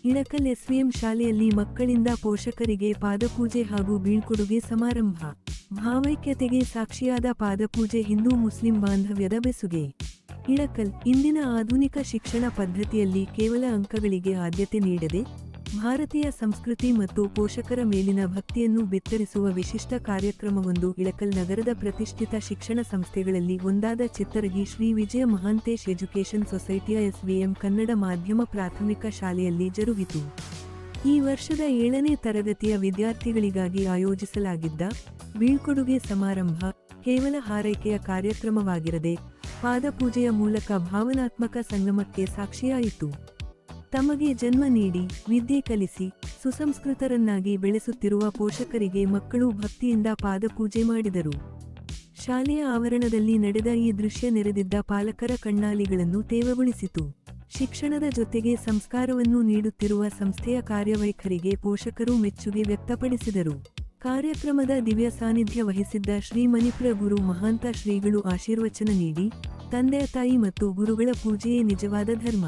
Ilkal SVM ಶಾಲೆಯಲ್ಲಿ ಮಕ್ಕಳಿಂದ ಪೋಷಕರಿಗೆ ಪಾದಪೂಜೆ ಹಾಗೂ ಬೀಳ್ಕೊಡುಗೆ ಸಮಾರಂಭ. ಭಾವೈಕ್ಯತೆಗೆ ಸಾಕ್ಷಿಯಾದ ಪಾದಪೂಜೆ ಹಿಂದೂ ಮುಸ್ಲಿಂ ಬಾಂಧವ್ಯದ ಬೆಸುಗೆ. ಇಳಕಲ್ ಇಂದಿನ ಆಧುನಿಕ ಶಿಕ್ಷಣ ಪದ್ಧತಿಯಲ್ಲಿ ಕೇವಲ ಅಂಕಗಳಿಗೆ ಆದ್ಯತೆ ನೀಡದೆ ಭಾರತೀಯ ಸಂಸ್ಕೃತಿ ಮತ್ತು ಪೋಷಕರ ಮೇಲಿನ ಭಕ್ತಿಯನ್ನು ಬಿತ್ತರಿಸುವ ವಿಶಿಷ್ಟ ಕಾರ್ಯಕ್ರಮವೊಂದು ಇಳಕಲ್ ನಗರದ ಪ್ರತಿಷ್ಠಿತ ಶಿಕ್ಷಣ ಸಂಸ್ಥೆಗಳಲ್ಲಿ ಒಂದಾದ ಚಿತ್ತರಗಿ ಶ್ರೀ ವಿಜಯ ಮಹಾಂತೇಶ್ ಎಜುಕೇಷನ್ ಸೊಸೈಟಿಯ ಎಸ್ವಿಎಂ ಕನ್ನಡ ಮಾಧ್ಯಮ ಪ್ರಾಥಮಿಕ ಶಾಲೆಯಲ್ಲಿ ಜರುಗಿತು. ಈ ವರ್ಷದ 7ನೇ ತರಗತಿಯ ವಿದ್ಯಾರ್ಥಿಗಳಿಗಾಗಿ ಆಯೋಜಿಸಲಾಗಿದ್ದ ಬೀಳ್ಕೊಡುಗೆ ಸಮಾರಂಭ ಕೇವಲ ಹಾರೈಕೆಯ ಕಾರ್ಯಕ್ರಮವಾಗಿರದೆ ಪಾದಪೂಜೆಯ ಮೂಲಕ ಭಾವನಾತ್ಮಕ ಸಂಗಮಕ್ಕೆ ಸಾಕ್ಷಿಯಾಯಿತು. ತಮಗೆ ಜನ್ಮ ನೀಡಿ ವಿದ್ಯೆ ಕಲಿಸಿ ಸುಸಂಸ್ಕೃತರನ್ನಾಗಿ ಬೆಳೆಸುತ್ತಿರುವ ಪೋಷಕರಿಗೆ ಮಕ್ಕಳು ಭಕ್ತಿಯಿಂದ ಪಾದಪೂಜೆ ಮಾಡಿದರು. ಶಾಲೆಯ ಆವರಣದಲ್ಲಿ ನಡೆದ ಈ ದೃಶ್ಯ ನೆರೆದಿದ್ದ ಪಾಲಕರ ಕಣ್ಣಾಲಿಗಳನ್ನು ತೇವಗೊಳಿಸಿತು. ಶಿಕ್ಷಣದ ಜೊತೆಗೆ ಸಂಸ್ಕಾರವನ್ನು ನೀಡುತ್ತಿರುವ ಸಂಸ್ಥೆಯ ಕಾರ್ಯವೈಖರಿಗೆ ಪೋಷಕರು ಮೆಚ್ಚುಗೆ ವ್ಯಕ್ತಪಡಿಸಿದರು. ಕಾರ್ಯಕ್ರಮದ ದಿವ್ಯ ಸಾನ್ನಿಧ್ಯ ವಹಿಸಿದ್ದ ಶ್ರೀ ಮಣಿಪುರ ಗುರು ಮಹಾಂತ ಶ್ರೀಗಳು ಆಶೀರ್ವಚನ ನೀಡಿ, ತಂದೆಯ ತಾಯಿ ಮತ್ತು ಗುರುಗಳ ಪೂಜೆಯೇ ನಿಜವಾದ ಧರ್ಮ.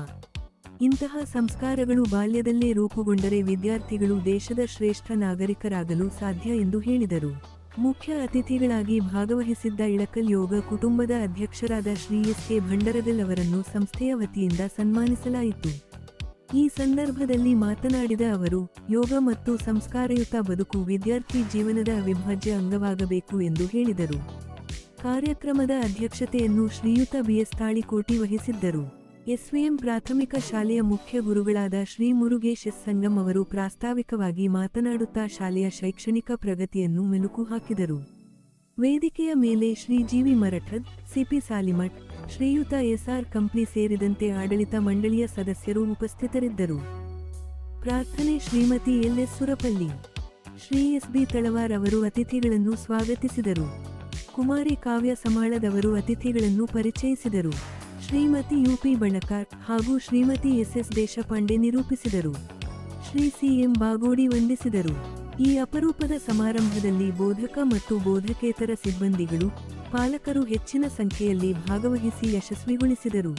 ಇಂತಹ ಸಂಸ್ಕಾರಗಳು ಬಾಲ್ಯದಲ್ಲೇ ರೂಪುಗೊಂಡರೆ ವಿದ್ಯಾರ್ಥಿಗಳು ದೇಶದ ಶ್ರೇಷ್ಠ ನಾಗರಿಕರಾಗಲು ಸಾಧ್ಯ ಎಂದು ಹೇಳಿದರು. ಮುಖ್ಯ ಅತಿಥಿಗಳಾಗಿ ಭಾಗವಹಿಸಿದ್ದ ಇಳಕಲ್ ಯೋಗ ಕುಟುಂಬದ ಅಧ್ಯಕ್ಷರಾದ ಶ್ರೀ ಎಸ್.ಕೆ. ಭಂಡರಗಲ್ ಅವರನ್ನು ಸಂಸ್ಥೆಯ ವತಿಯಿಂದ ಸನ್ಮಾನಿಸಲಾಯಿತು. ಈ ಸಂದರ್ಭದಲ್ಲಿ ಮಾತನಾಡಿದ ಅವರು, ಯೋಗ ಮತ್ತು ಸಂಸ್ಕಾರಯುತ ಬದುಕು ವಿದ್ಯಾರ್ಥಿ ಜೀವನದ ಅವಿಭಾಜ್ಯ ಅಂಗವಾಗಬೇಕು ಎಂದು ಹೇಳಿದರು. ಕಾರ್ಯಕ್ರಮದ ಅಧ್ಯಕ್ಷತೆಯನ್ನು ಶ್ರೀಯುತ ಬಿ.ಎಸ್. ತಾಳಿಕೋಟಿ ವಹಿಸಿದ್ದರು. ಎಸ್ವಿಎಂ ಪ್ರಾಥಮಿಕ ಶಾಲೆಯ ಮುಖ್ಯ ಗುರುಗಳಾದ ಶ್ರೀ ಮುರುಗೇಶ್ ಎಸ್. ಸಂಗಮ್ ಅವರು ಪ್ರಾಸ್ತಾವಿಕವಾಗಿ ಮಾತನಾಡುತ್ತಾ ಶಾಲೆಯ ಶೈಕ್ಷಣಿಕ ಪ್ರಗತಿಯನ್ನು ಮೆಲುಕು ಹಾಕಿದರು. ವೇದಿಕೆಯ ಮೇಲೆ ಶ್ರೀ ಜಿ.ವಿ. ಮರಠದ್, ಸಿ.ಪಿ. ಸಾಲಿಮಠ್, ಶ್ರೀಯುತ ಎಸ್.ಆರ್. ಕಂಪ್ಲಿ ಸೇರಿದಂತೆ ಆಡಳಿತ ಮಂಡಳಿಯ ಸದಸ್ಯರು ಉಪಸ್ಥಿತರಿದ್ದರು. ಪ್ರಾರ್ಥನೆ ಶ್ರೀಮತಿ ಎಲ್.ಎಸ್. ಸುರಪಲ್ಲಿ, ಶ್ರೀ ಎಸ್.ಬಿ. ತಳವಾರ್ ಅವರು ಅತಿಥಿಗಳನ್ನು ಸ್ವಾಗತಿಸಿದರು. ಕುಮಾರಿ ಕಾವ್ಯ ಸಮಾಳದವರು ಅತಿಥಿಗಳನ್ನು ಪರಿಚಯಿಸಿದರು. ಶ್ರೀಮತಿ ಯು.ಪಿ. ಬಣಕಾರ್ ಹಾಗೂ ಶ್ರೀಮತಿ ಎಸ್.ಎಸ್. ದೇಶಪಾಂಡೆ ನಿರೂಪಿಸಿದರು. ಶ್ರೀ ಸಿ.ಎಂ. ಬಾಗೋಡಿ ವಂದಿಸಿದರು. ಈ ಅಪರೂಪದ ಸಮಾರಂಭದಲ್ಲಿ ಬೋಧಕ ಮತ್ತು ಬೋಧಕೇತರ ಸಿಬ್ಬಂದಿಗಳು, ಪಾಲಕರು ಹೆಚ್ಚಿನ ಸಂಖ್ಯೆಯಲ್ಲಿ ಭಾಗವಹಿಸಿ ಯಶಸ್ವಿಗೊಳಿಸಿದರು.